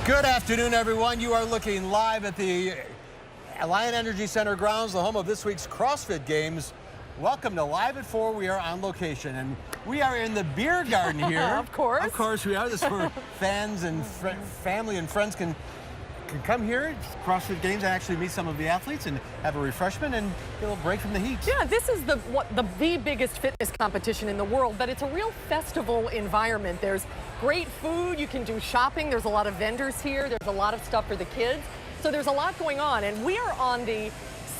Good afternoon, everyone. You are looking live at the Alliant Energy Center grounds, the home of this week's CrossFit Games. Welcome to Live at 4. We are on location, and we are in the beer garden here. Of course. Of course we are. This is where fans and family and friends can come here, CrossFit Games, and actually meet some of the athletes and have a refreshment and get a little break from the heat. Yeah, this is the biggest fitness competition in the world, but it's a real festival environment. There's great food, you can do shopping, there's a lot of vendors here, there's a lot of stuff for the kids. So there's a lot going on, and we are on the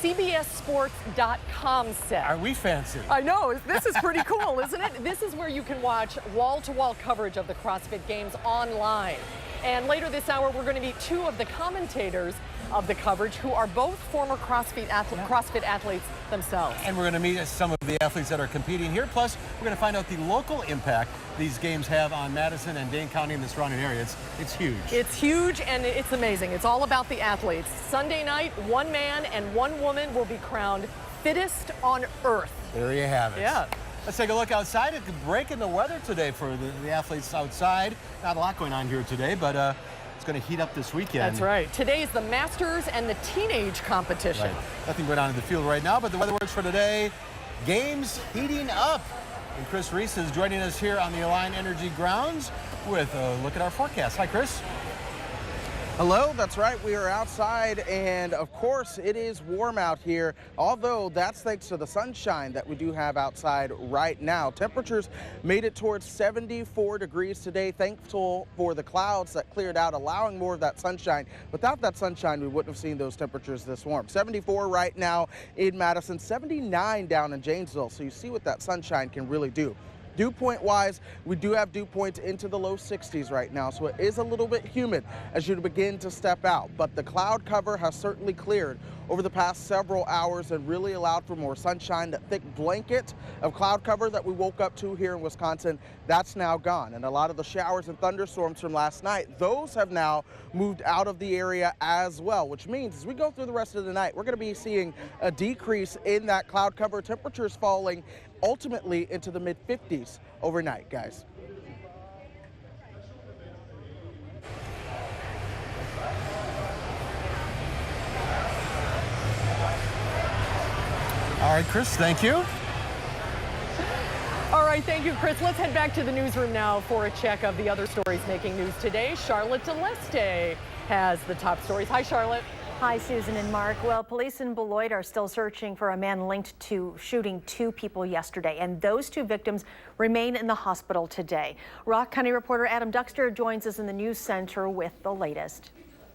CBSSports.com set. Are we fancy? I know, this is pretty cool, isn't it? This is where you can watch wall-to-wall coverage of the CrossFit Games online. And later this hour, we're going to meet two of the commentators of the coverage who are both former CrossFit athletes themselves. And we're going to meet some of the athletes that are competing here. Plus, we're going to find out the local impact these games have on Madison and Dane County and the surrounding area. It's huge. It's huge and it's amazing. It's all about the athletes. Sunday night, one man and one woman will be crowned fittest on earth. There you have it. Yeah. Let's take a look outside. It's a break in the weather today for the athletes outside. Not a lot going on here today, but it's going to heat up this weekend. That's right. Today is the Masters and the teenage competition. Right. Nothing going on in the field right now, but the weather works for today. Games heating up. And Chris Reese is joining us here on the Alliant Energy grounds with a look at our forecast. Hi, Chris. Hello, that's right. We are outside, and of course it is warm out here, although that's thanks to the sunshine that we do have outside right now. Temperatures made it towards 74 degrees today, thankful for the clouds that cleared out, allowing more of that sunshine. Without that sunshine, we wouldn't have seen those temperatures this warm. 74 right now in Madison, 79 down in Janesville, so you see what that sunshine can really do. Dew point wise, we do have dew points into the low 60s right now, so it is a little bit humid as you begin to step out. But the cloud cover has certainly cleared over the past several hours and really allowed for more sunshine. That thick blanket of cloud cover that we woke up to here in Wisconsin, that's now gone. And a lot of the showers and thunderstorms from last night, those have now moved out of the area as well, which means as we go through the rest of the night, we're going to be seeing a decrease in that cloud cover, temperatures falling ultimately into the mid-50s overnight, guys. All right, Chris, thank you. All right, thank you, Chris. Let's head back to the newsroom now for a check of the other stories making news today. Charlotte Deleste has the top stories. Hi, Charlotte. Hi, Susan and Mark. Well, police in Beloit are still searching for a man linked to shooting two people yesterday, and those two victims remain in the hospital today. Rock County reporter Adam Duxter joins us in the news center with the latest.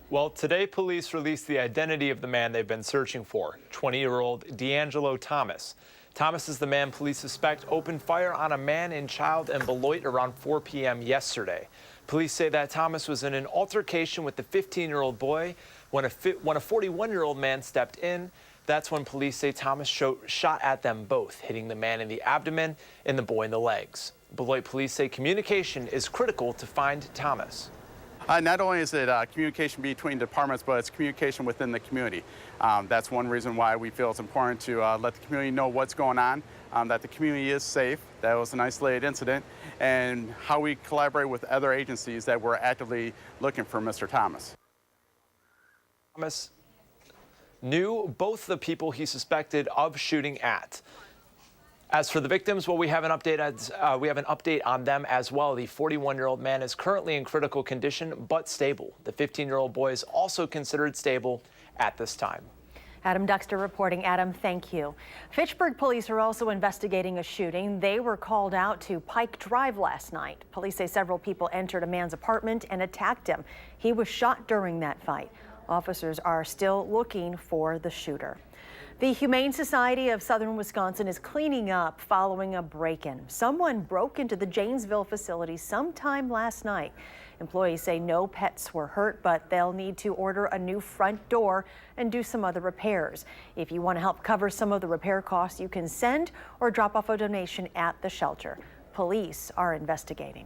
Well, today police released the identity of the man they've been searching for, 20-year-old D'Angelo Thomas. Thomas is the man police suspect opened fire on a man and child in Beloit around 4 p.m. yesterday. Police say that Thomas was in an altercation with the 15-year-old boy when a 41-year-old man stepped in. That's when police say Thomas shot at them both, hitting the man in the abdomen and the boy in the legs. Beloit police say communication is critical to find Thomas. Not only is it communication between departments, but it's communication within the community. That's one reason why we feel it's important to let the community know what's going on, that the community is safe, that it was an isolated incident, and how we collaborate with other agencies that were actively looking for Mr. Thomas. Thomas knew both the people he suspected of shooting at. As for the victims, well, we have an update on them as well. The 41-year-old man is currently in critical condition but stable. The 15-year-old boy is also considered stable at this time. Adam Duxter reporting. Adam, thank you. Fitchburg police are also investigating a shooting. They were called out to Pike Drive last night. Police say several people entered a man's apartment and attacked him. He was shot during that fight. Officers are still looking for the shooter. The Humane Society of Southern Wisconsin is cleaning up following a break-in. Someone broke into the Janesville facility sometime last night. Employees say no pets were hurt, but they'll need to order a new front door and do some other repairs. If you want to help cover some of the repair costs, you can send or drop off a donation at the shelter. Police are investigating.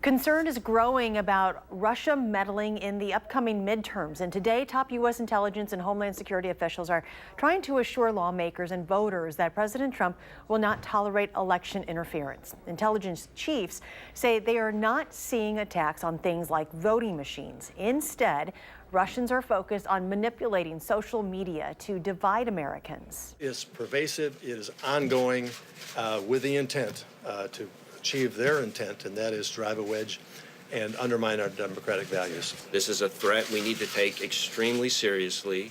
Concern is growing about Russia meddling in the upcoming midterms. And today, top U.S. intelligence and homeland security officials are trying to assure lawmakers and voters that President Trump will not tolerate election interference. Intelligence chiefs say they are not seeing attacks on things like voting machines. Instead, Russians are focused on manipulating social media to divide Americans. It's pervasive, it is ongoing with the intent to achieve their intent, and that is drive a wedge and undermine our democratic values. This is a threat we need to take extremely seriously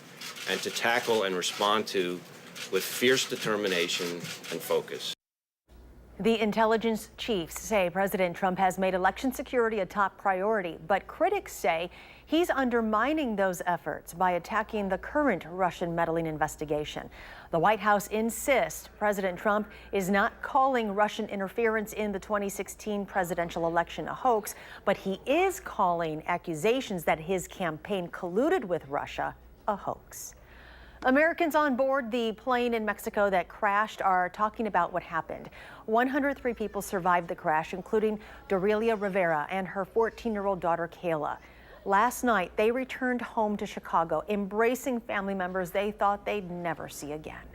and to tackle and respond to with fierce determination and focus. The intelligence chiefs say President Trump has made election security a top priority, but critics say he's undermining those efforts by attacking the current Russian meddling investigation. The White House insists President Trump is not calling Russian interference in the 2016 presidential election a hoax, but he is calling accusations that his campaign colluded with Russia a hoax. Americans on board the plane in Mexico that crashed are talking about what happened. 103 people survived the crash, including Dorelia Rivera and her 14-year-old daughter, Kayla. Last night, they returned home to Chicago, embracing family members they thought they'd never see again.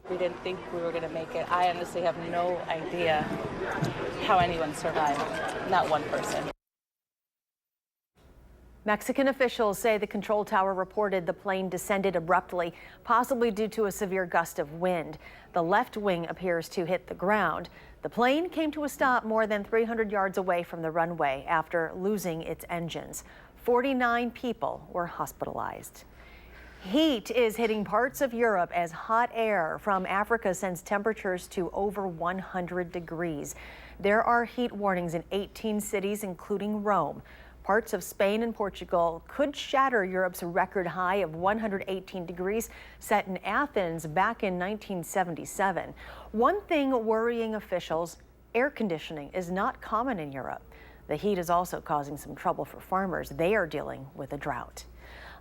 We didn't think we were going to make it. I honestly have no idea how anyone survived, not one person. Mexican officials say the control tower reported the plane descended abruptly, possibly due to a severe gust of wind. The left wing appears to hit the ground. The plane came to a stop more than 300 yards away from the runway after losing its engines. 49 people were hospitalized. Heat is hitting parts of Europe as hot air from Africa sends temperatures to over 100 degrees. There are heat warnings in 18 cities, including Rome. Parts of Spain and Portugal could shatter Europe's record high of 118 degrees set in Athens back in 1977. One thing worrying officials, air conditioning is not common in Europe. The heat is also causing some trouble for farmers. They are dealing with a drought.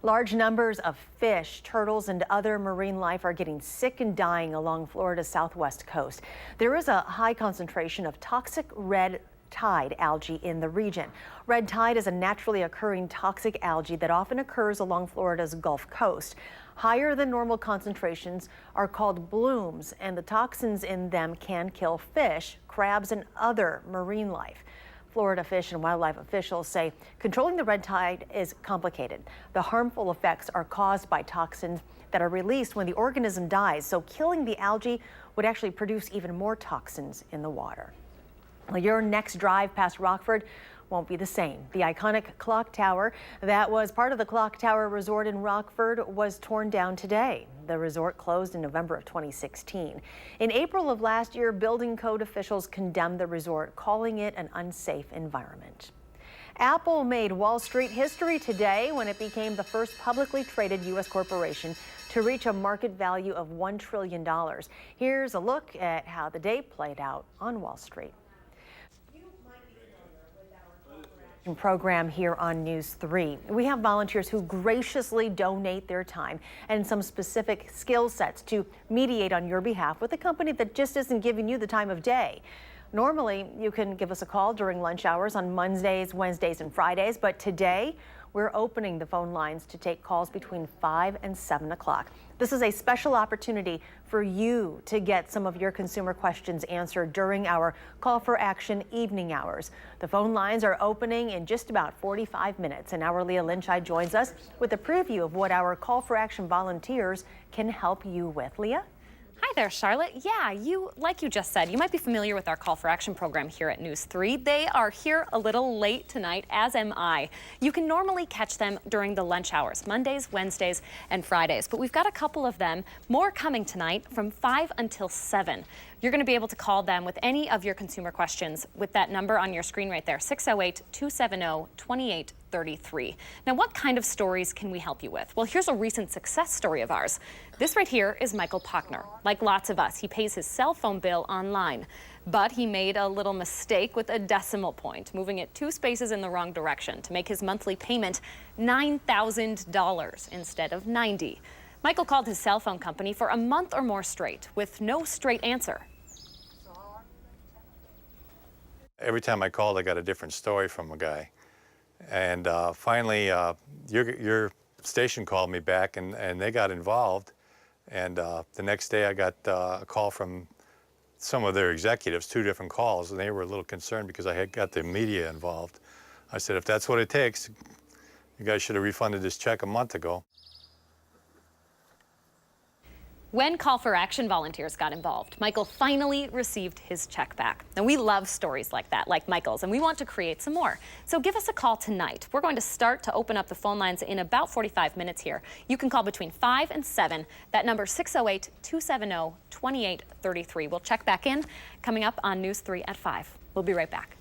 Large numbers of fish, turtles, and other marine life are getting sick and dying along Florida's southwest coast. There is a high concentration of toxic red tide algae in the region. Red tide is a naturally occurring toxic algae that often occurs along Florida's Gulf Coast. Higher than normal concentrations are called blooms, and the toxins in them can kill fish, crabs, and other marine life. Florida Fish and Wildlife officials say controlling the red tide is complicated. The harmful effects are caused by toxins that are released when the organism dies, so killing the algae would actually produce even more toxins in the water. Well, your next drive past Rockford won't be the same. The iconic clock tower that was part of the Clock Tower Resort in Rockford was torn down today. The resort closed in November of 2016. In April of last year, building code officials condemned the resort, calling it an unsafe environment. Apple made Wall Street history today when it became the first publicly traded U.S. corporation to reach a market value of $1 trillion. Here's a look at how the day played out on Wall Street. Program here on News 3. We have volunteers who graciously donate their time and some specific skill sets to mediate on your behalf with a company that just isn't giving you the time of day. Normally, you can give us a call during lunch hours on Mondays, Wednesdays, and Fridays, but today we're opening the phone lines to take calls between 5 and 7 o'clock. This is a special opportunity for you to get some of your consumer questions answered during our Call for Action evening hours. The phone lines are opening in just about 45 minutes, and our Leah Lynchide joins us with a preview of what our Call for Action volunteers can help you with. Leah? Hi there, Charlotte. Yeah, like you just said, you might be familiar with our Call for Action program here at News 3. They are here a little late tonight, as am I. You can normally catch them during the lunch hours, Mondays, Wednesdays, and Fridays. But we've got a couple of them, more coming tonight from 5 until 7. You're going to be able to call them with any of your consumer questions with that number on your screen right there, 608-270-2833. Now, what kind of stories can we help you with? Well, here's a recent success story of ours. This right here is Michael Pochner. Like lots of us, he pays his cell phone bill online, but he made a little mistake with a decimal point, moving it 2 spaces in the wrong direction to make his monthly payment $9,000 instead of $90,000. Michael called his cell phone company for a month or more straight with no straight answer. Every time I called, I got a different story from a guy. And finally, your station called me back, and they got involved. And the next day, I got a call from some of their executives, 2 different calls, and they were a little concerned because I had got the media involved. I said, if that's what it takes, you guys should have refunded this check a month ago. When Call for Action volunteers got involved, Michael finally received his check back. And we love stories like that, like Michael's, and we want to create some more. So give us a call tonight. We're going to start to open up the phone lines in about 45 minutes here. You can call between 5 and 7. That number 608-270-2833. We'll check back in coming up on News 3 at 5. We'll be right back.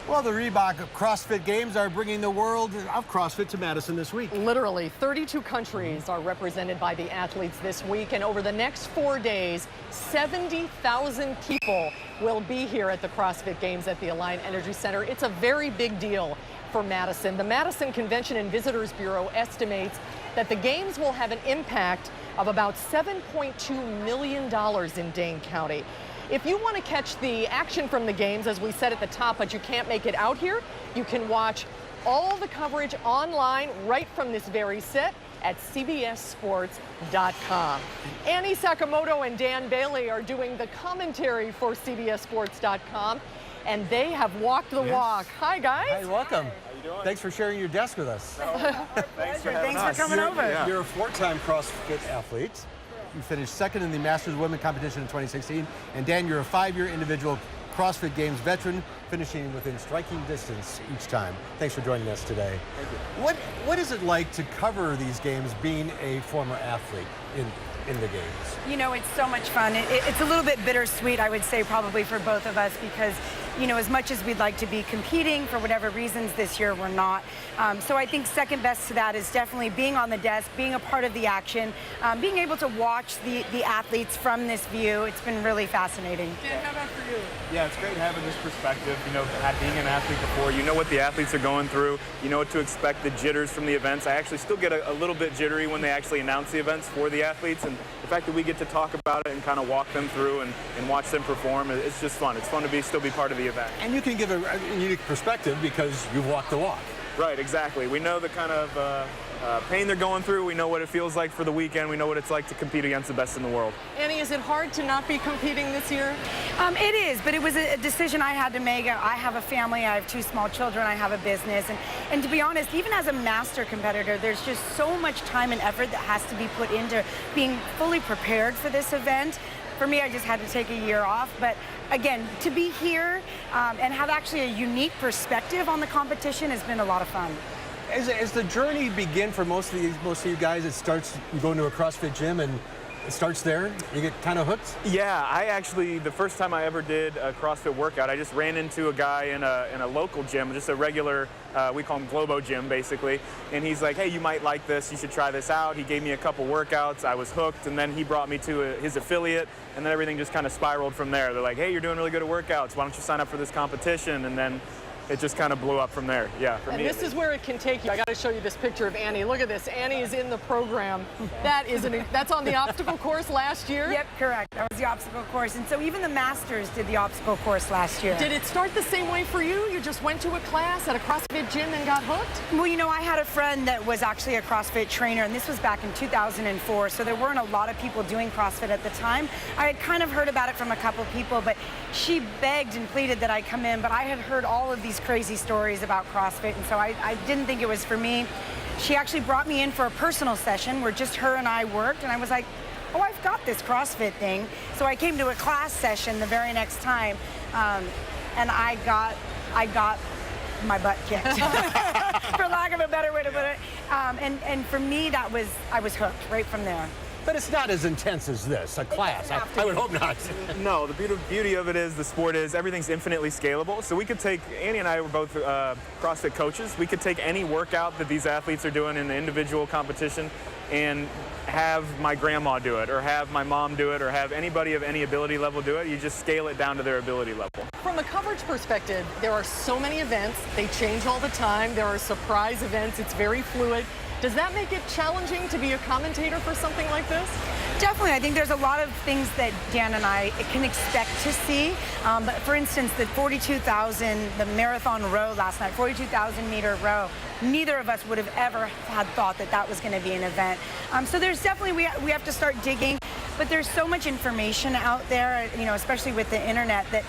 Well, the Reebok CrossFit Games are bringing the world of CrossFit to Madison this week. Literally, 32 countries are represented by the athletes this week, and over the next 4 days, 70,000 people will be here at the CrossFit Games at the Alliant Energy Center. It's a very big deal for Madison. The Madison Convention and Visitors Bureau estimates that the games will have an impact of about $7.2 million in Dane County. If you want to catch the action from the games, as we said at the top, but you can't make it out here, you can watch all the coverage online right from this very set at cbssports.com. Annie Sakamoto and Dan Bailey are doing the commentary for cbssports.com, and they have walked the walk. Hi, guys. Hi, welcome. How you doing? Thanks for sharing your desk with us. Thanks for coming over. You're a 4-time CrossFit athlete. You finished second in the Masters Women competition in 2016. And Dan, you're a 5-year individual CrossFit Games veteran, finishing within striking distance each time. Thanks for joining us today. Thank you. What is it like to cover these games being a former athlete in the games? You know, it's so much fun. It's a little bit bittersweet, I would say, probably for both of us, because, you know, as much as we'd like to be competing, for whatever reasons this year we're not. So I think second best to that is definitely being on the desk, being a part of the action, being able to watch the athletes from this view. It's been really fascinating. Dan, how about for you? Yeah, it's great having this perspective. You know, being an athlete before, you know what the athletes are going through. You know what to expect, the jitters from the events. I actually still get a little bit jittery when they actually announce the events for the athletes, and the fact that we get to talk about it and kind of walk them through and watch them perform, it's just fun. It's fun to still be part of the event. And you can give a unique perspective because you've walked the walk. Right, exactly. We know the kind of pain they're going through. We know what it feels like for the weekend. We know what it's like to compete against the best in the world. Annie, is it hard to not be competing this year? It is, but it was a decision I had to make. I have a family, I have 2 small children, I have a business, and to be honest, even as a master competitor, there's just so much time and effort that has to be put into being fully prepared for this event. For me, I just had to take a year off, but again, to be here and have actually a unique perspective on the competition has been a lot of fun. As the journey begin for most of you guys, it starts, you go into a CrossFit gym and it starts there? You get kind of hooked? Yeah, I actually, the first time I ever did a CrossFit workout, I just ran into a guy in a local gym, just a regular, we call him Globo gym, basically. And he's like, hey, you might like this, you should try this out. He gave me a couple workouts, I was hooked, and then he brought me to his affiliate, and then everything just kind of spiraled from there. They're like, hey, you're doing really good at workouts, why don't you sign up for this competition? And then it just kind of blew up from there. Yeah, for me. And this is where it can take you. I got to show you this picture of Annie. Look at this. Annie is in the program. That's on the obstacle course last year? Yep, correct. That was the obstacle course. And so even the Masters did the obstacle course last year. Did it start the same way for you? You just went to a class at a CrossFit gym and got hooked? Well, you know, I had a friend that was actually a CrossFit trainer, and this was back in 2004, so there weren't a lot of people doing CrossFit at the time. I had kind of heard about it from a couple people, but she begged and pleaded that I come in, but I had heard all of these crazy stories about CrossFit, and so I didn't think it was for me. She actually brought me in for a personal session where just her and I worked, and I was like, oh, I've got this CrossFit thing. So I came to a class session the very next time, and I got my butt kicked, for lack of a better way to put it. And for me, I was hooked right from there. But it's not as intense as this, a class. I would hope not. No, the beauty of it is, the sport is, everything's infinitely scalable. So we could take, Annie and I were both CrossFit coaches. We could take any workout that these athletes are doing in the individual competition and have my grandma do it, or have my mom do it, or have anybody of any ability level do it. You just scale it down to their ability level. From a coverage perspective, there are so many events. They change all the time. There are surprise events. It's very fluid. Does that make it challenging to be a commentator for something like this? Definitely. I think there's a lot of things that Dan and I can expect to see. But for instance, the 42,000, the marathon row last night, 42,000 meter row, neither of us would have ever had thought that that was going to be an event. So there's definitely, we have to start digging, but there's so much information out there, you know, especially with the internet, that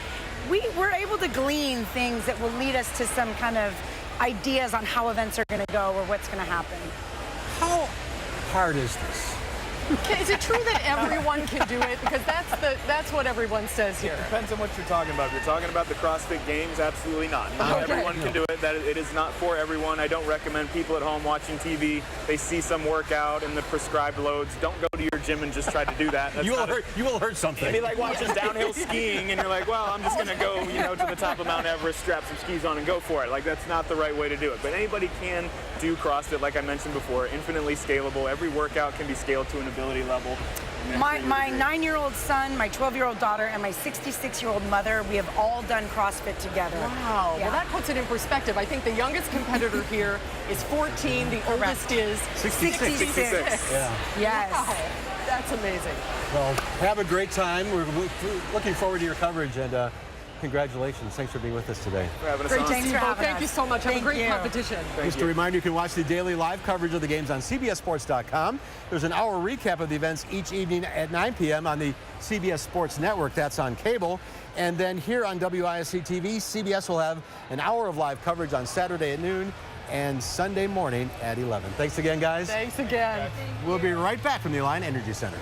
we're able to glean things that will lead us to some kind of ideas on how events are going to go or what's going to happen. How hard is this? Is it true that everyone can do it? Because that's what everyone says here. It depends on what you're talking about. If you're talking about the CrossFit Games, absolutely not. Not everyone can do it. It is not for everyone. I don't recommend people at home watching TV, they see some workout and the prescribed loads. Don't go to your gym and just try to do that. You will hurt something. It'd be like watching downhill skiing and you're like, well, I'm just going to go, you know, to the top of Mount Everest, strap some skis on and go for it. Like, that's not the right way to do it. But anybody can do CrossFit, like I mentioned before, infinitely scalable. Every workout can be scaled to an ability level. My 9-year-old son, my 12-year-old daughter, and my 66-year-old mother, we have all done CrossFit together. Wow. Yeah. Well, that puts it in perspective. I think the youngest competitor here is 14. The oldest is 66. Yeah. Yes. Wow. That's amazing. Well, have a great time. We're looking forward to your coverage, and congratulations. Thanks for being with us today. Thanks for having us. Thank you so much. Have a great competition. Just a reminder, you can watch the daily live coverage of the games on CBSSports.com. There's an hour recap of the events each evening at 9 p.m. on the CBS Sports Network. That's on cable. And then here on WISC-TV, CBS will have an hour of live coverage on Saturday at noon and Sunday morning at 11. Thanks again, guys. Thanks again. We'll be right back from the Alliant Energy Center.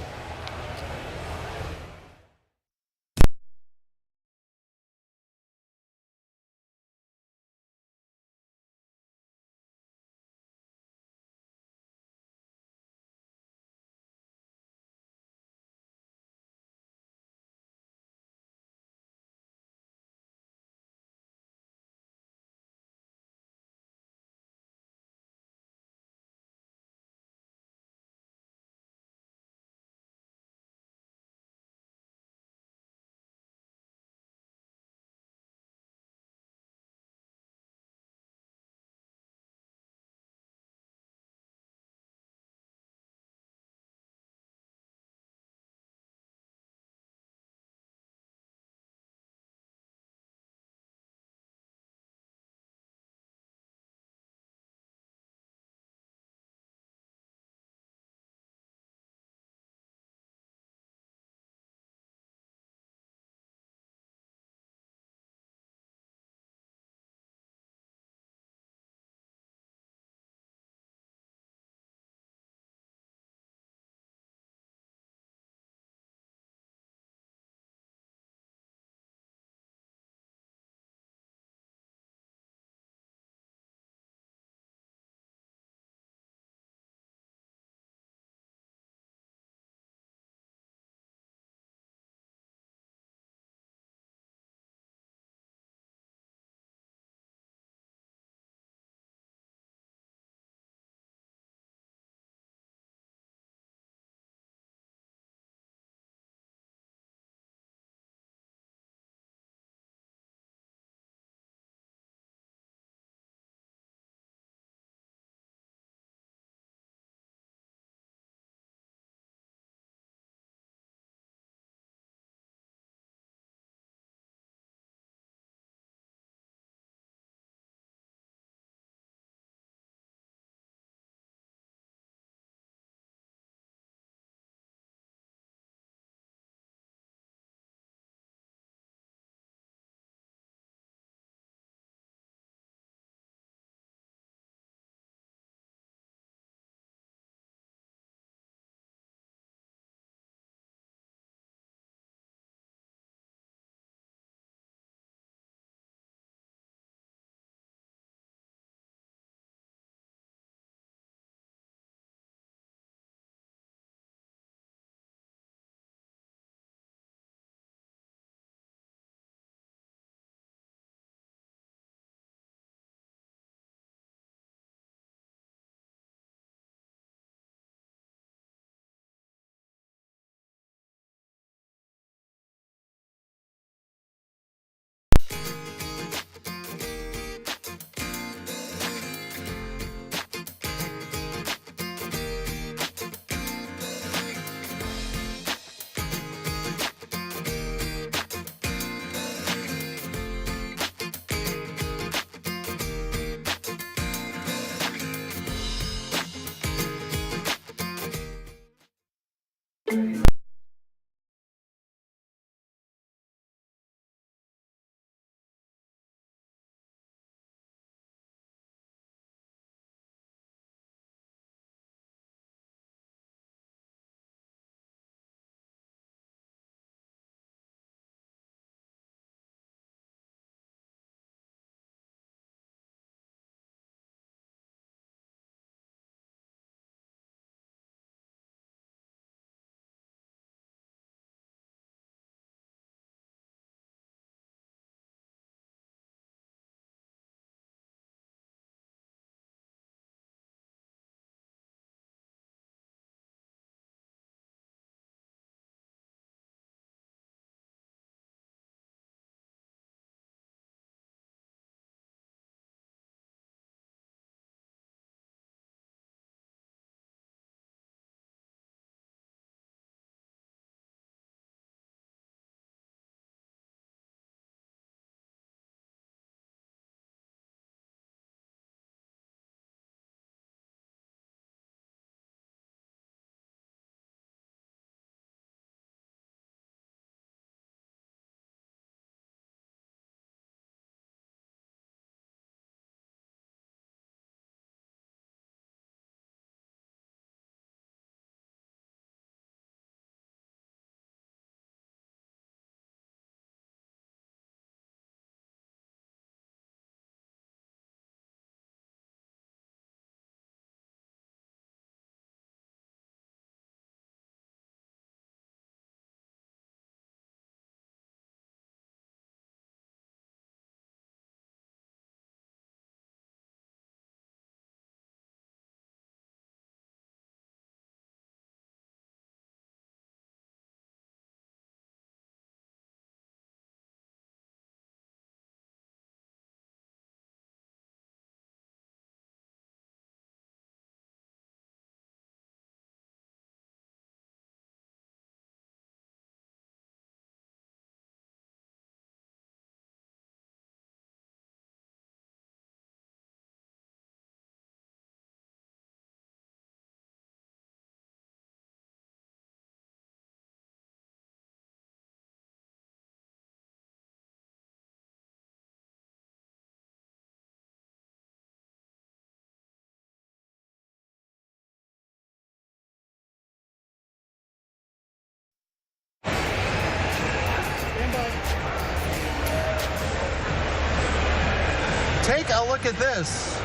Take a look at this.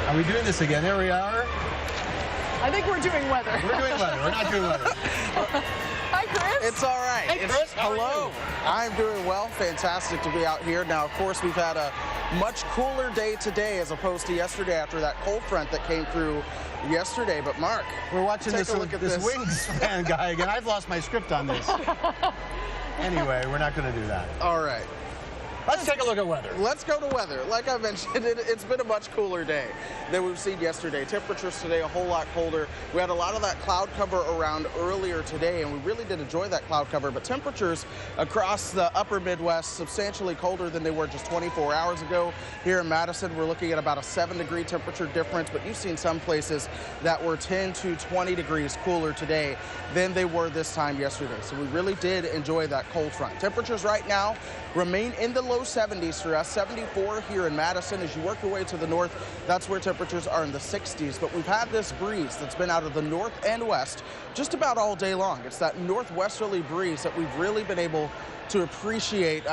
Are we doing this again? There we are. I think we're doing weather. We're doing weather. We're not doing weather. Hi, Chris. It's all right. Hey, Chris, how are hello. you? I'm doing well. Fantastic to be out here. Now, of course, we've had a much cooler day today as opposed to yesterday after that cold front that came through yesterday. But Mark, we're watching take this a look at this wingspan guy again. I've lost my script on this. Anyway, we're not going to do that. All right. Let's take a look at weather. Let's go to weather. Like I mentioned, it's been a much cooler day than we've seen yesterday. Temperatures today a whole lot colder. We had a lot of that cloud cover around earlier today, and we really did enjoy that cloud cover. But temperatures across the upper Midwest substantially colder than they were just 24 hours ago. Here in Madison, we're looking at about a 7-degree temperature difference, but you've seen some places that were 10 to 20 degrees cooler today than they were this time yesterday. So we really did enjoy that cold front. Temperatures right now remain in the low 70s for us, 74 here in Madison. As you work your way to the north, that's where temperatures are in the 60s. But we've had this breeze that's been out of the north and west just about all day long. It's that northwesterly breeze that we've really been able to appreciate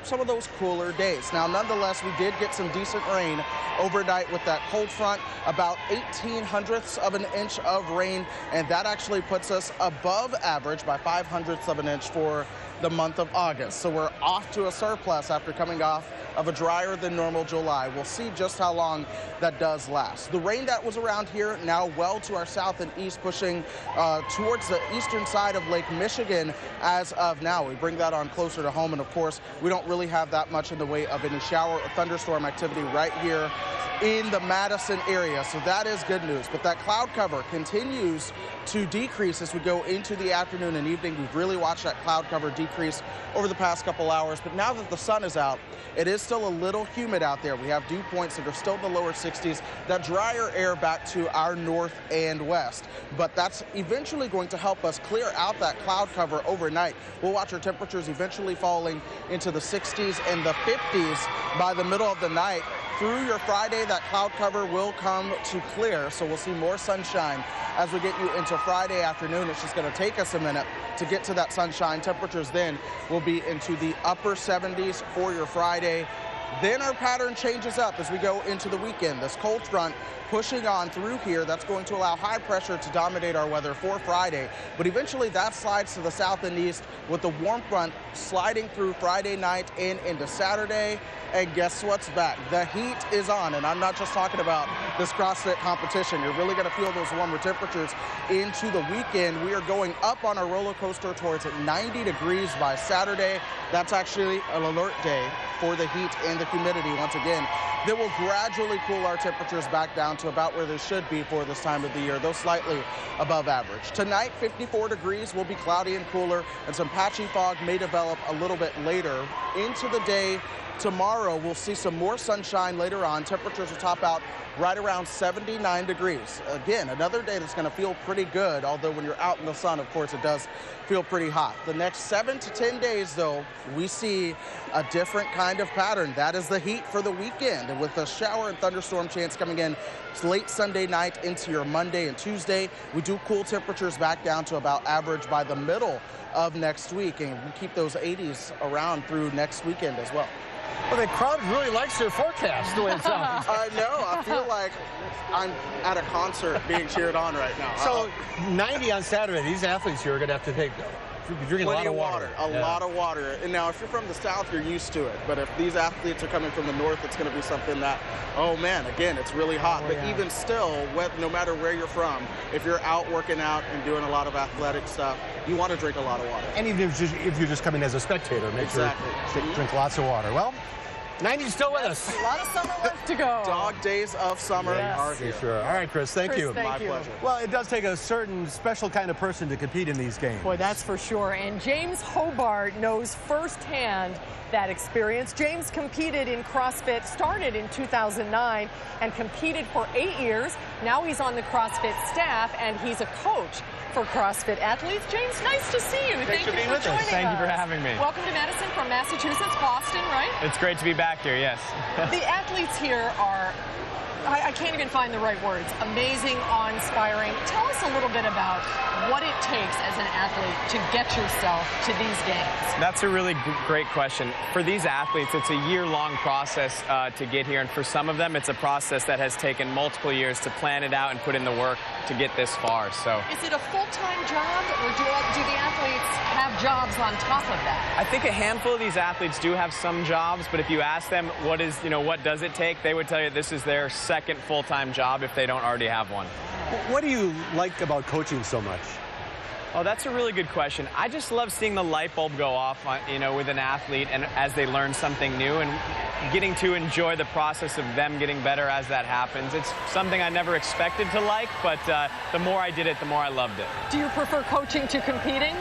some of those cooler days. Now, nonetheless, we did get some decent rain overnight with that cold front, about 0.18 of an inch of rain, and that actually puts us above average by 0.05 of an inch for the month of August. So we're off to a surplus after coming off of a drier than normal July. We'll see just how long that does last. The rain that was around here now well to our south and east, pushing towards the eastern side of Lake Michigan as of now. We bring that on closer to home, and of course, we don't really have that much in the way of any shower or thunderstorm activity right here in the Madison area, so that is good news. But that cloud cover continues to decrease as we go into the afternoon and evening. We've really watched that cloud cover decrease over the past couple hours, but now that the sun is out, it is still a little humid out there. We have dew points that are still in the lower 60s, that drier air back to our north and west. But that's eventually going to help us clear out that cloud cover overnight. We'll watch our temperatures eventually falling into the 60s and the 50s by the middle of the night. Through your Friday, that cloud cover will come to clear, so we'll see more sunshine as we get you into Friday afternoon. It's just going to take us a minute to get to that sunshine. Temperatures then will be into the upper 70s for your Friday. Then our pattern changes up as we go into the weekend. This cold front pushing on through here, that's going to allow high pressure to dominate our weather for Friday. But eventually that slides to the south and east with the warm front sliding through Friday night and into Saturday. And guess what's back? The heat is on. And I'm not just talking about this CrossFit competition. You're really going to feel those warmer temperatures into the weekend. We are going up on a roller coaster towards 90 degrees by Saturday. That's actually an alert day for the heat and the humidity once again. That will gradually cool our temperatures back down to about where they should be for this time of the year, though slightly above average. Tonight, 54 degrees, will be cloudy and cooler, and some patchy fog may develop a little bit later into the day. Tomorrow, we'll see some more sunshine later on. Temperatures will top out right around 79 degrees. Again, another day that's going to feel pretty good, although when you're out in the sun, of course, it does feel pretty hot. The next 7 to 10 days, though, we see a different kind of pattern. That is the heat for the weekend, and with a shower and thunderstorm chance coming in late Sunday night into your Monday and Tuesday, we do cool temperatures back down to about average by the middle of next week, and we keep those 80s around through next weekend as well. Well, the crowd really likes their forecast, the way it sounds. I know. I feel like I'm at a concert being cheered on right now. So 90 on Saturday. These athletes here are going to have to take drinking a lot of water. A lot of water. And now, if you're from the south, you're used to it. But if these athletes are coming from the north, it's going to be something that, oh man, again, it's really hot. But even still, no matter where you're from, if you're out working out and doing a lot of athletic stuff, you want to drink a lot of water. And even if you're just coming as a spectator, make sure you drink lots of water. Well, 90's still with us. A lot of summer left to go. Dog days of summer are here. Sure. All right, Chris, thank you. My pleasure. Well, it does take a certain special kind of person to compete in these games. Boy, that's for sure. And James Hobart knows firsthand that experience. James competed in CrossFit, started in 2009, and competed for 8 years. Now he's on the CrossFit staff, and he's a coach for CrossFit athletes. James, nice to see you. Thank you for joining us. Thank you for having me. Welcome to Madison from Massachusetts, Boston, right? It's great to be back here, yes. The athletes here are, I can't even find the right words, amazing, awe-inspiring. Tell us a little bit about what it takes as an athlete to get yourself to these games. That's a really great question. For these athletes, it's a year-long process to get here, and for some of them, it's a process that has taken multiple years to plan it out and put in the work to get this far. So, is it a full-time job, or do the athletes have jobs on top of that? I think a handful of these athletes do have some jobs, but if you ask them what does it take, they would tell you this is their second full-time job if they don't already have one. What do you like about coaching so much? Oh, that's a really good question. I just love seeing the light bulb go off, with an athlete, and as they learn something new, and getting to enjoy the process of them getting better as that happens. It's something I never expected to like, but the more I did it, the more I loved it. Do you prefer coaching to competing?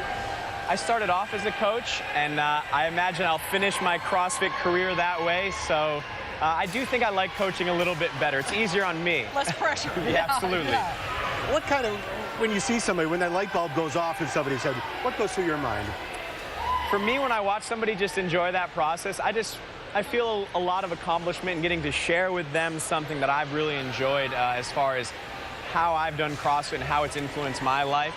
I started off as a coach, and I imagine I'll finish my CrossFit career that way. So I do think I like coaching a little bit better. It's easier on me. Less pressure. Yeah, absolutely. Yeah. What kind of, when you see somebody, when that light bulb goes off in somebody's head, what goes through your mind? For me, when I watch somebody just enjoy that process, I feel a lot of accomplishment in getting to share with them something that I've really enjoyed as far as how I've done CrossFit and how it's influenced my life.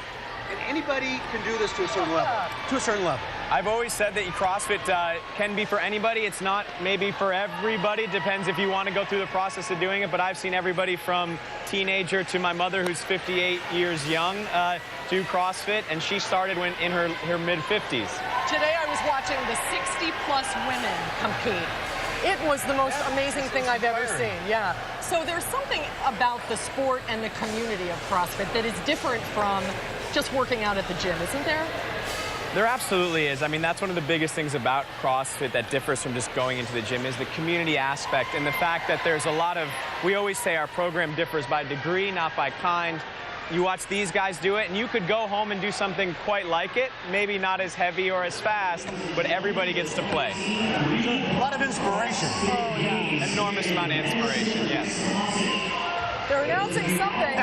And anybody can do this to a certain level. To a certain level. I've always said that CrossFit can be for anybody. It's not maybe for everybody. It depends if you want to go through the process of doing it. But I've seen everybody from teenager to my mother, who's 58 years young, do CrossFit, and she started in her mid-50s. Today I was watching the 60-plus women compete. It was the most amazing thing I've ever seen, yeah. So there's something about the sport and the community of CrossFit that is different from just working out at the gym, isn't there? There absolutely is. I mean, that's one of the biggest things about CrossFit that differs from just going into the gym is the community aspect and the fact that there's a lot of, we always say our program differs by degree, not by kind. You watch these guys do it, and you could go home and do something quite like it, maybe not as heavy or as fast, but everybody gets to play. A lot of inspiration. Oh, yeah. Enormous amount of inspiration, yes. They're announcing something.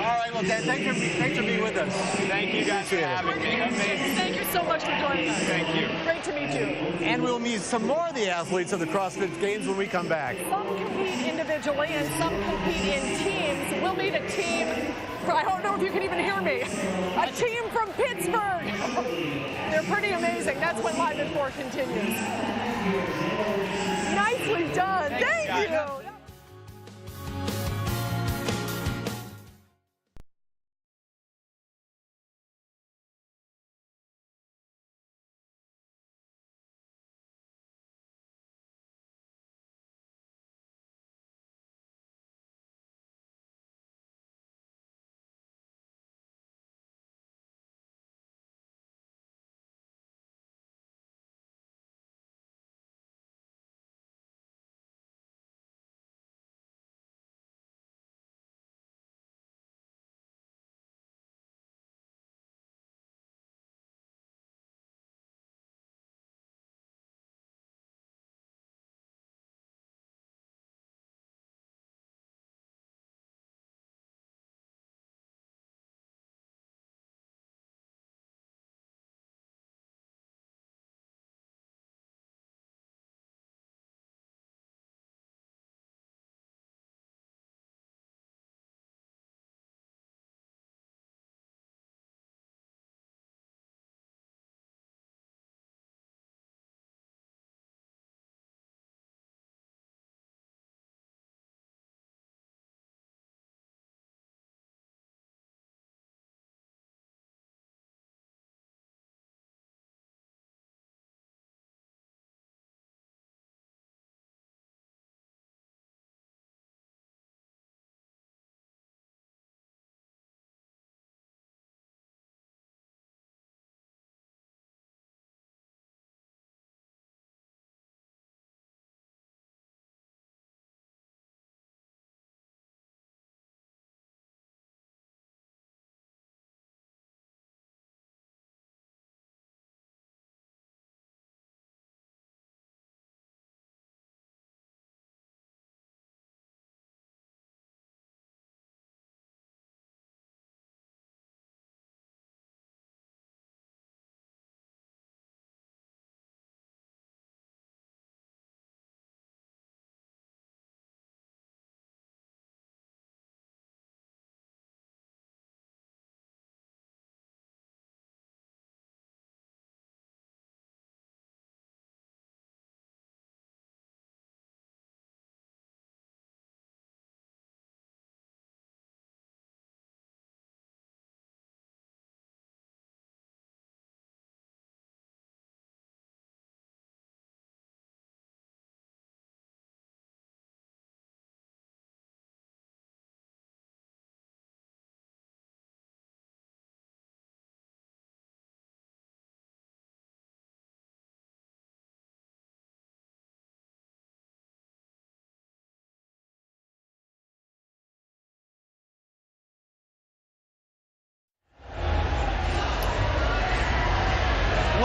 All right, well, Dan, thanks for being with us. Thank you guys for having me. Amazing. Thank you so much for joining us. Thank you. Great to meet you. And we'll meet some more of the athletes of the CrossFit Games when we come back. Some compete individually and some compete in teams. We'll meet a team, I don't know if you can even hear me, a team from Pittsburgh. They're pretty amazing. That's when Live at 4 continues. Nicely done. Thank you.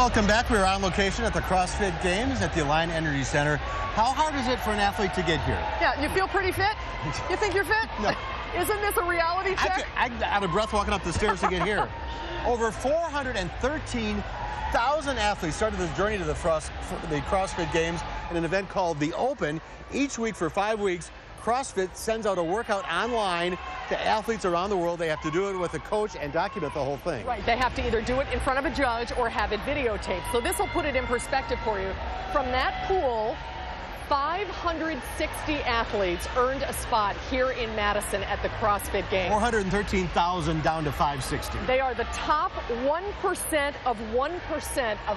Welcome back. We're on location at the CrossFit Games at the Alliant Energy Center. How hard is it for an athlete to get here? Yeah, you feel pretty fit? You think you're fit? No. Isn't this a reality check? I'm out of breath walking up the stairs to get here. Over 413,000 athletes started this journey to the CrossFit Games in an event called The Open. Each week for 5 weeks, CrossFit sends out a workout online to athletes around the world. They have to do it with a coach and document the whole thing. Right, they have to either do it in front of a judge or have it videotaped. So this will put it in perspective for you. From that pool, 560 athletes earned a spot here in Madison at the CrossFit Games. 413,000 down to 560. They are the top 1% of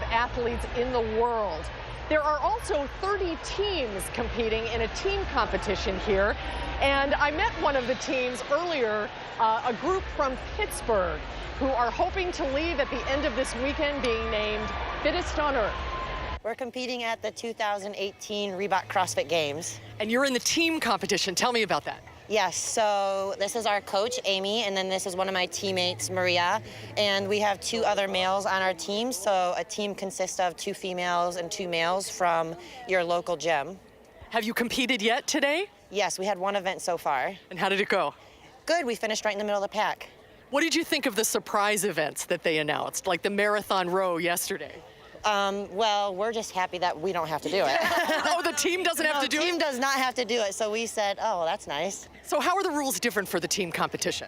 athletes in the world. There are also 30 teams competing in a team competition here. And I met one of the teams earlier, a group from Pittsburgh, who are hoping to leave at the end of this weekend being named Fittest on Earth. We're competing at the 2018 Reebok CrossFit Games. And you're in the team competition. Tell me about that. Yes, so this is our coach, Amy, and then this is one of my teammates, Maria. And we have 2 other males on our team, so a team consists of 2 females and 2 males from your local gym. Have you competed yet today? Yes, we had 1 event so far. And how did it go? Good, we finished right in the middle of the pack. What did you think of the surprise events that they announced, like the marathon row yesterday? Well, we're just happy that we don't have to do it. Oh, the team doesn't have to do it? The team does not have to do it, so we said, oh, well, that's nice. So how are the rules different for the team competition?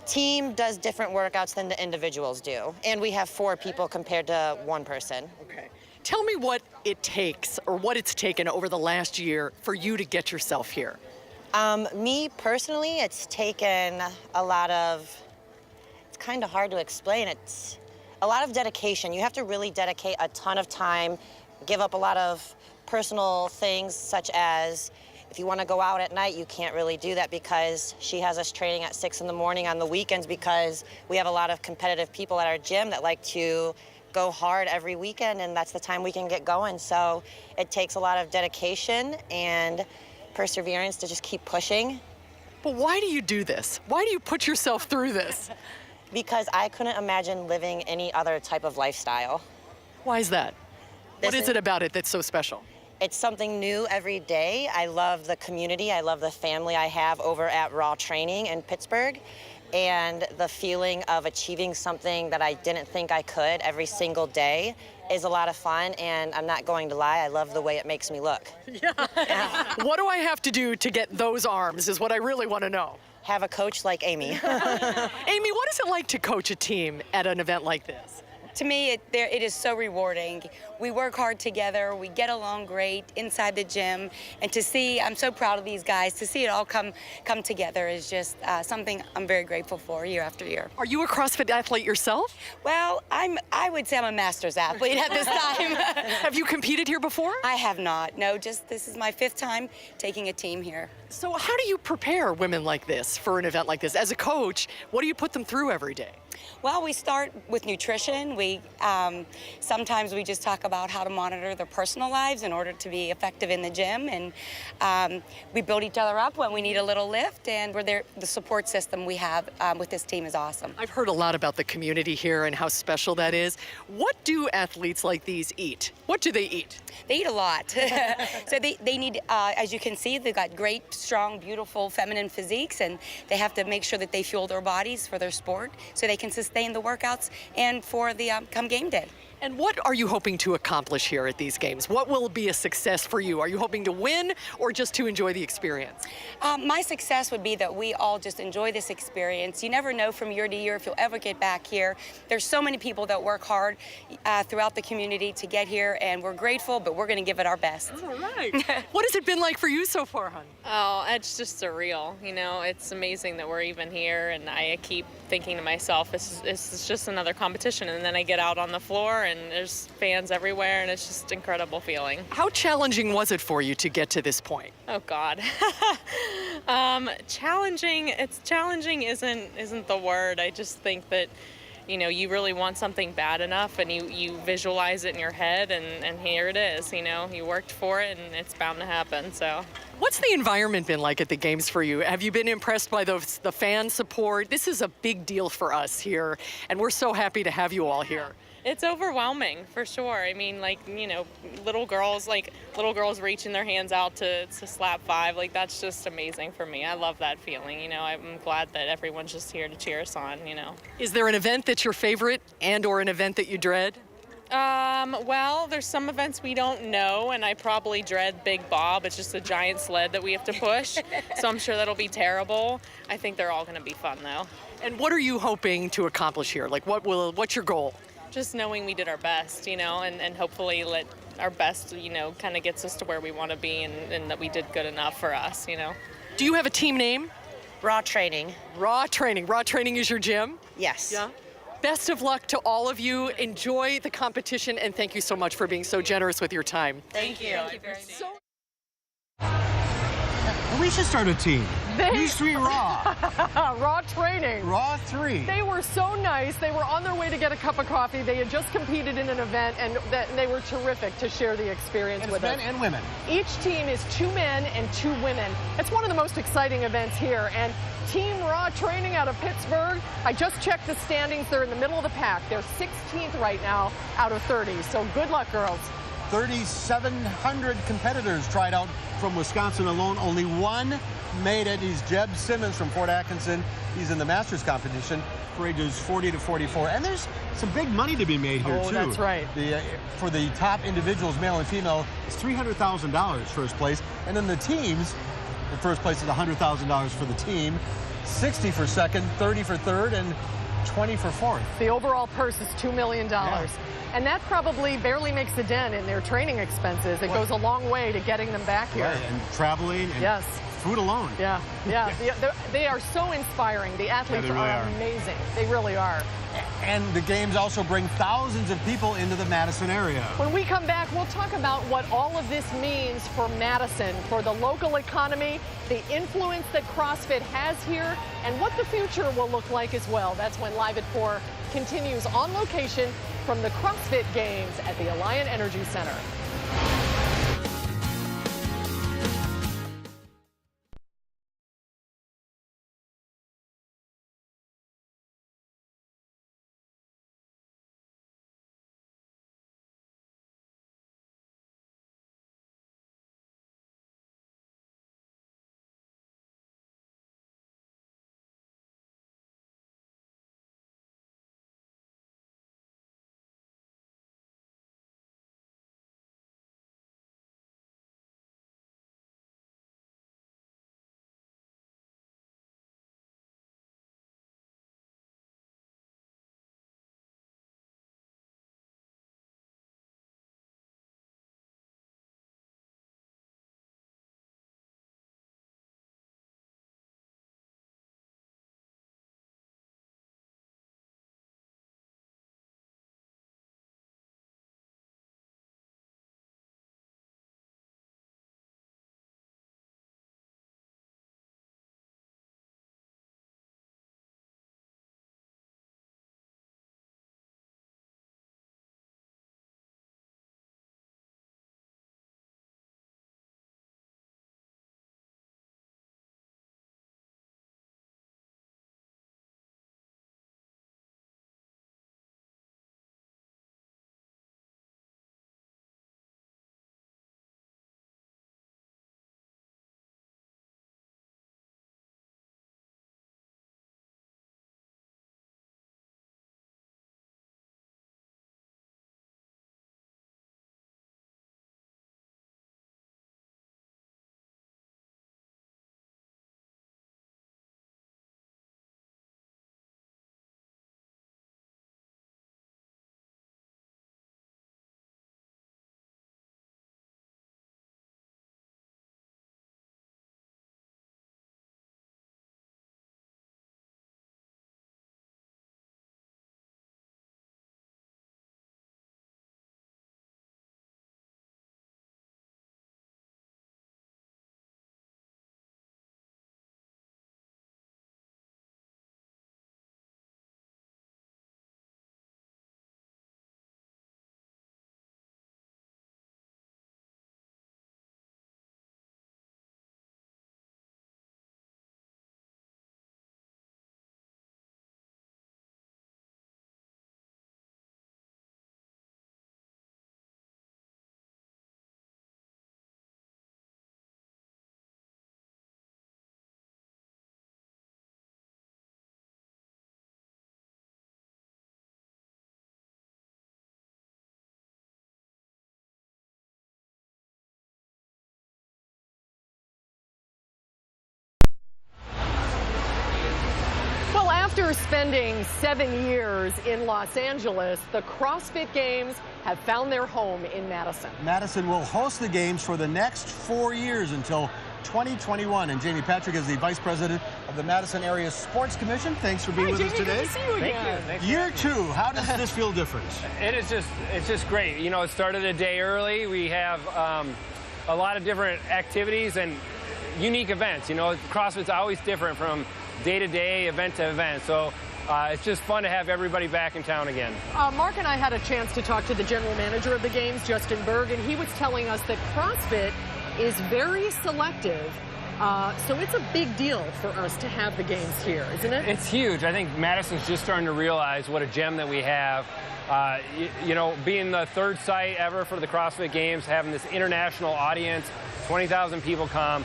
Team does different workouts than the individuals do, and we have 4 people compared to 1 person. Okay. Tell me what it takes, or what it's taken over the last year for you to get yourself here. Me personally, it's taken a lot of, it's kind of hard to explain. It's a lot of dedication. You have to really dedicate a ton of time, give up a lot of personal things, such as if you want to go out at night, you can't really do that because she has us training at 6 in the morning on the weekends, because we have a lot of competitive people at our gym that like to go hard every weekend, and that's the time we can get going. So it takes a lot of dedication and perseverance to just keep pushing. But why do you do this? Why do you put yourself through this? Because I couldn't imagine living any other type of lifestyle. Why is that? What is it about it that's so special? It's something new every day. I love the community. I love the family I have over at Raw Training in Pittsburgh. And the feeling of achieving something that I didn't think I could every single day is a lot of fun. And I'm not going to lie, I love the way it makes me look. Yeah. What do I have to do to get those arms is what I really want to know. Have a coach like Amy. Amy, what is it like to coach a team at an event like this? To me, it is so rewarding. We work hard together, we get along great inside the gym, and to see, I'm so proud of these guys, to see it all come together is just something I'm very grateful for year after year. Are you a CrossFit athlete yourself? Well, I would say I'm a master's athlete at this time. Have you competed here before? I have not, no, just this is my 5th time taking a team here. So how do you prepare women like this for an event like this? As a coach, what do you put them through every day? Well, we start with nutrition. Sometimes we just talk about how to monitor their personal lives in order to be effective in the gym, and we build each other up when we need a little lift, and we're there. The support system we have with this team is awesome. I've heard a lot about the community here and how special that is. What do athletes like these eat? What do they eat? They eat a lot. So they need, as you can see, they've got great, strong, beautiful, feminine physiques, and they have to make sure that they fuel their bodies for their sport so they can sustain the workouts and for the come game day. And what are you hoping to accomplish here at these games? What will be a success for you? Are you hoping to win or just to enjoy the experience? My success would be that we all just enjoy this experience. You never know from year to year if you'll ever get back here. There's so many people that work hard throughout the community to get here, and we're grateful, but we're going to give it our best. All right. What has it been like for you so far, hon? Oh, it's just surreal. You know, it's amazing that we're even here, and I keep thinking to myself, this is just another competition, and then I get out on the floor and there's fans everywhere, and it's just an incredible feeling. How challenging was it for you to get to this point? Oh God. Challenging isn't the word. I just think that, you know, you really want something bad enough and you visualize it in your head, and here it is, you know, you worked for it and it's bound to happen. So what's the environment been like at the games for you? Have you been impressed by the fan support? This is a big deal for us here, and we're so happy to have you all here. It's overwhelming for sure. I mean, like, you know, little girls reaching their hands out to slap 5. Like, that's just amazing for me. I love that feeling. You know, I'm glad that everyone's just here to cheer us on, you know. Is there an event that's your favorite and or an event that you dread? Well, there's some events we don't know, and I probably dread Big Bob. It's just a giant sled that we have to push, so I'm sure that'll be terrible. I think they're all going to be fun, though. And what are you hoping to accomplish here? Like, what's your goal? Just knowing we did our best, you know, and hopefully let our best, you know, kind of gets us to where we want to be, and that we did good enough for us, you know. Do you have a team name? Raw Training. Raw Training. Raw Training is your gym? Yes. Yeah. Best of luck to all of you. Enjoy the competition, and thank you so much for being so generous with your time. Thank you. Thank you very much. We should start a team. News 3 Raw. Raw Training. Raw 3. They were so nice. They were on their way to get a cup of coffee. They had just competed in an event, and they were terrific to share the experience with us. Men and women. Each team is 2 men and 2 women. It's one of the most exciting events here. And Team Raw Training out of Pittsburgh, I just checked the standings. They're in the middle of the pack. They're 16th right now out of 30. So good luck, girls. 3,700 competitors tried out from Wisconsin alone. Only one made it. He's Jeb Simmons from Fort Atkinson. He's in the Masters competition for ages 40 to 44. And there's some big money to be made here, too. That's right. For the top individuals, male and female, it's $300,000 first place. And then the teams, the first place is $100,000 for the team, 60 for second, 30 for third, and 20 for fourth. The overall purse is $2 million. Yeah. And that probably barely makes a dent in their training expenses. It goes a long way to getting them back here. Right, and traveling and food alone. Yeah, yeah. They are so inspiring. The athletes are amazing. They really are. And the games also bring thousands of people into the Madison area. When we come back, we'll talk about what all of this means for Madison, for the local economy, the influence that CrossFit has here, and what the future will look like as well. That's when Live at 4 continues on location from the CrossFit Games at the Alliant Energy Center. After spending 7 years in Los Angeles, the CrossFit Games have found their home in Madison. Madison will host the games for the next 4 years until 2021. And Jamie Patrick is the Vice President of the Madison Area Sports Commission. Thanks for being with us today. Good to see you again. Thank you. Year 2, how does this feel different? It's just great. You know, it started a day early. We have a lot of different activities and unique events. You know, CrossFit's always different from day to day, event to event. So it's just fun to have everybody back in town again. Mark and I had a chance to talk to the general manager of the games, Justin Berg, and he was telling us that CrossFit is very selective. So it's a big deal for us to have the games here, isn't it? It's huge. I think Madison's just starting to realize what a gem that we have. You know, being the third site ever for the CrossFit Games, having this international audience, 20,000 people come.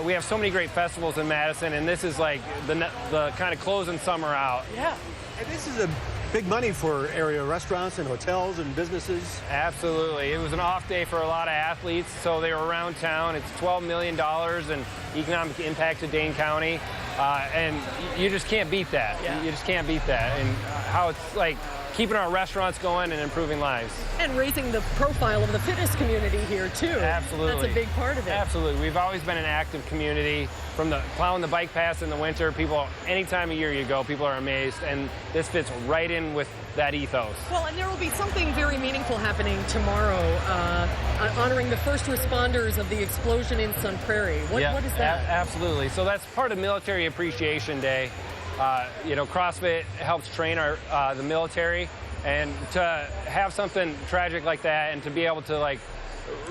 We have so many great festivals in Madison, and this is like the kind of closing summer out. Yeah, and this is a big money for area restaurants and hotels and businesses. Absolutely. It was an off day for a lot of athletes, so they were around town. It's $12 million in economic impact to Dane County, and you just can't beat that. Yeah. You just can't beat that, and how it's like keeping our restaurants going and improving lives. And raising the profile of the fitness community here, too. Absolutely. That's a big part of it. Absolutely. We've always been an active community. From the plowing the bike paths in the winter, people, any time of year you go, people are amazed, and this fits right in with that ethos. Well, and there will be something very meaningful happening tomorrow, honoring the first responders of the explosion in Sun Prairie. What is that? Absolutely. So that's part of Military Appreciation Day. You know, CrossFit helps train the military, and to have something tragic like that and to be able to like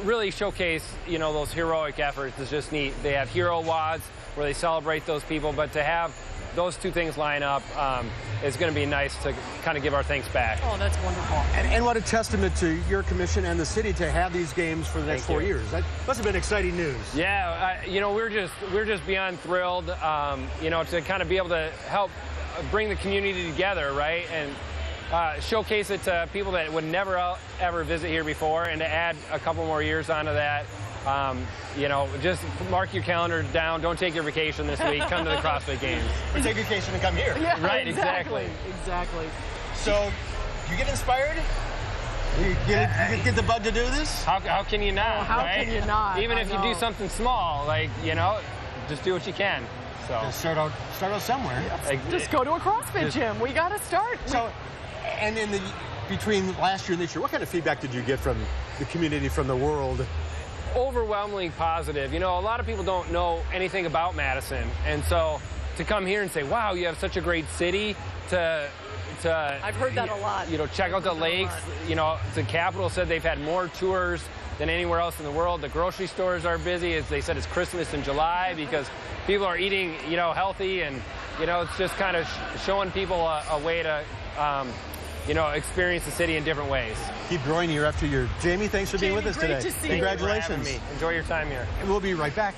really showcase, you know, those heroic efforts is just neat. They have hero wads where they celebrate those people, but to have those two things line up is going to be nice to kind of give our thanks back. Oh, that's wonderful. And what a testament to your commission and the city to have these games for the next 4 years. That must have been exciting news. Yeah, you know, we're just beyond thrilled, you know, to kind of be able to help bring the community together, right? And showcase it to people that would never ever visit here before, and to add a couple more years onto that. You know, just mark your calendar down. Don't take your vacation this week. Come to the CrossFit Games. Or take vacation and come here. Yeah, right, exactly. So, you get inspired? You get the bug to do this? How can you not? Oh, how can you not? Even if you do something small, like, you know, just do what you can. So just start out somewhere. Just go to a CrossFit gym. We got to start. So, and between last year and this year, what kind of feedback did you get from the community, from the world? Overwhelmingly positive. You know, a lot of people don't know anything about Madison, and so to come here and say, wow, you have such a great city, I've heard that a lot. You know, check out the lakes. You know, the Capitol said they've had more tours than anywhere else in the world. The grocery stores are busy. As they said, it's Christmas in July because people are eating, you know, healthy, and, you know, it's just kind of showing people a way to, you know, experience the city in different ways. Keep growing year after year. Jamie, thanks for being with us today. Great to see you. Congratulations. Thank you for having me. Enjoy your time here. And we'll be right back.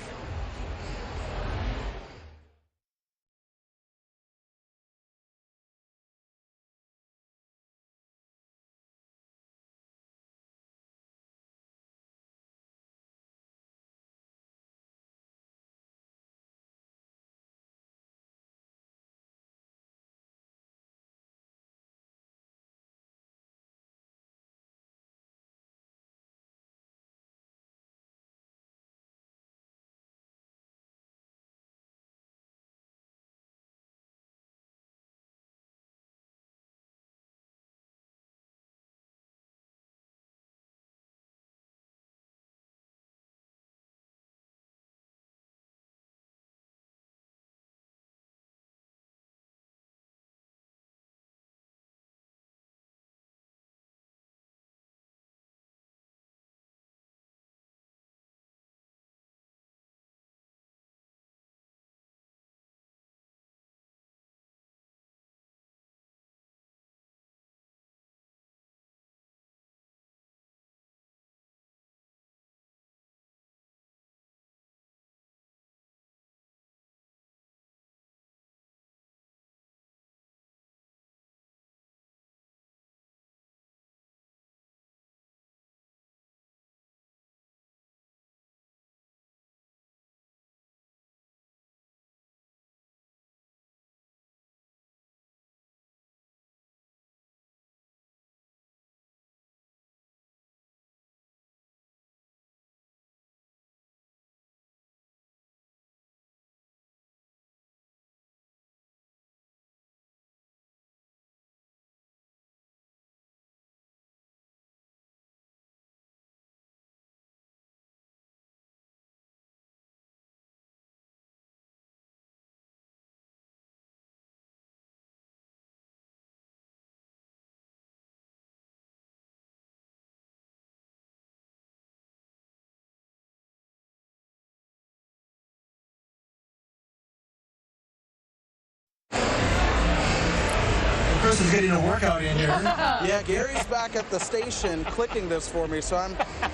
Chris is getting a workout in here. Yeah, Gary's back at the station clicking this for me, so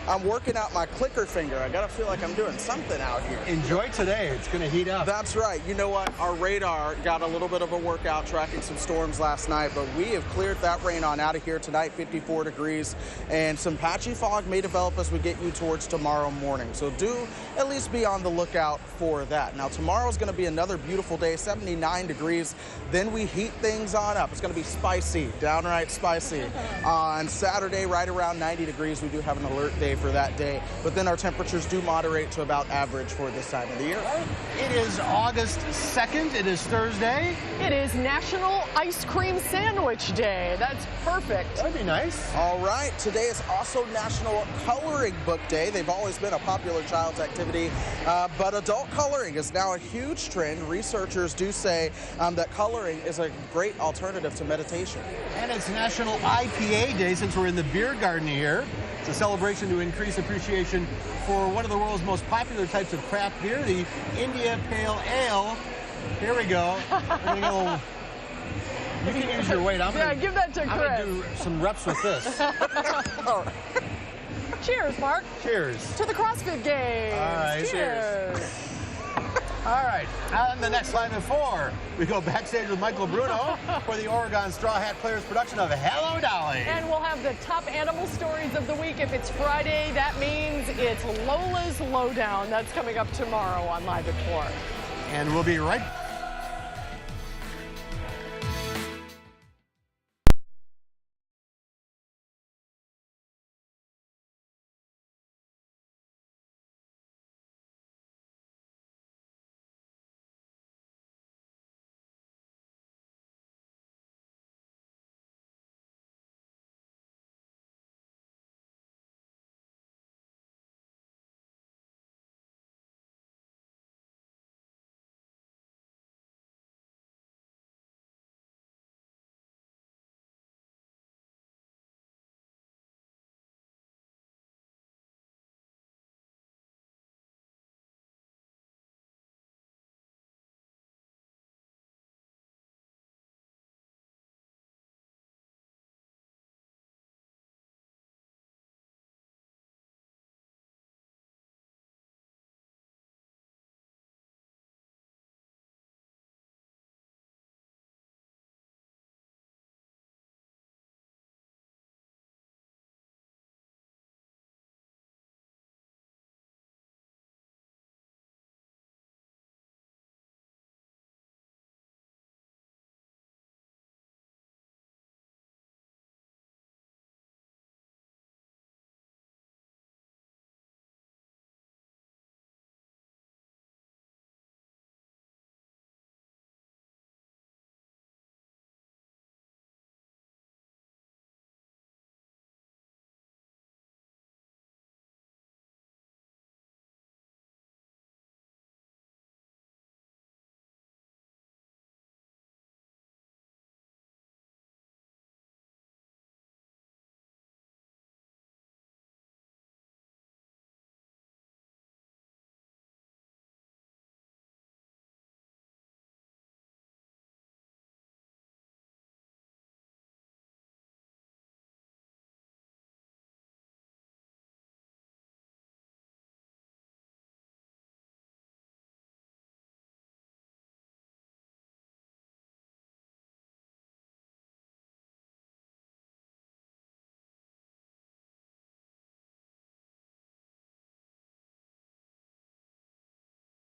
I'm working out my clicker finger. I gotta feel like I'm doing something out here. Enjoy today. It's gonna heat up. That's right. You know what? Our radar got a little bit of a workout tracking some storms last night, but we have cleared that rain on out of here tonight, 54 degrees, and some patchy fog may develop as we get you towards tomorrow morning. So do at least be on the lookout for that. Now tomorrow's gonna be another beautiful day, 79 degrees. Then we heat things on up. It's gonna be spicy, downright spicy. On Saturday, right around 90 degrees, we do have an alert day for that day, but then our temperatures do moderate to about average for this time of the year. It is August 2nd. It is Thursday. It is National Ice Cream Sandwich Day. That's perfect. That'd be nice. All right, today is also National Coloring Book Day. They've always been a popular child's activity, but adult coloring is now a huge trend. Researchers do say that coloring is a great alternative to meditation. And it's National IPA Day since we're in the beer garden here. It's a celebration to increase appreciation for one of the world's most popular types of craft beer, the India Pale Ale. Here we go. You can use your weight. Give that to Chris. I'm going to do some reps with this. Cheers, Mark. Cheers. To the CrossFit Games. All right. Cheers. All right, on the next Live at 4, we go backstage with Michael Bruno for the Oregon Straw Hat Players production of Hello, Dolly. And we'll have the top animal stories of the week. If it's Friday, that means it's Lola's Lowdown. That's coming up tomorrow on Live at 4. And we'll be right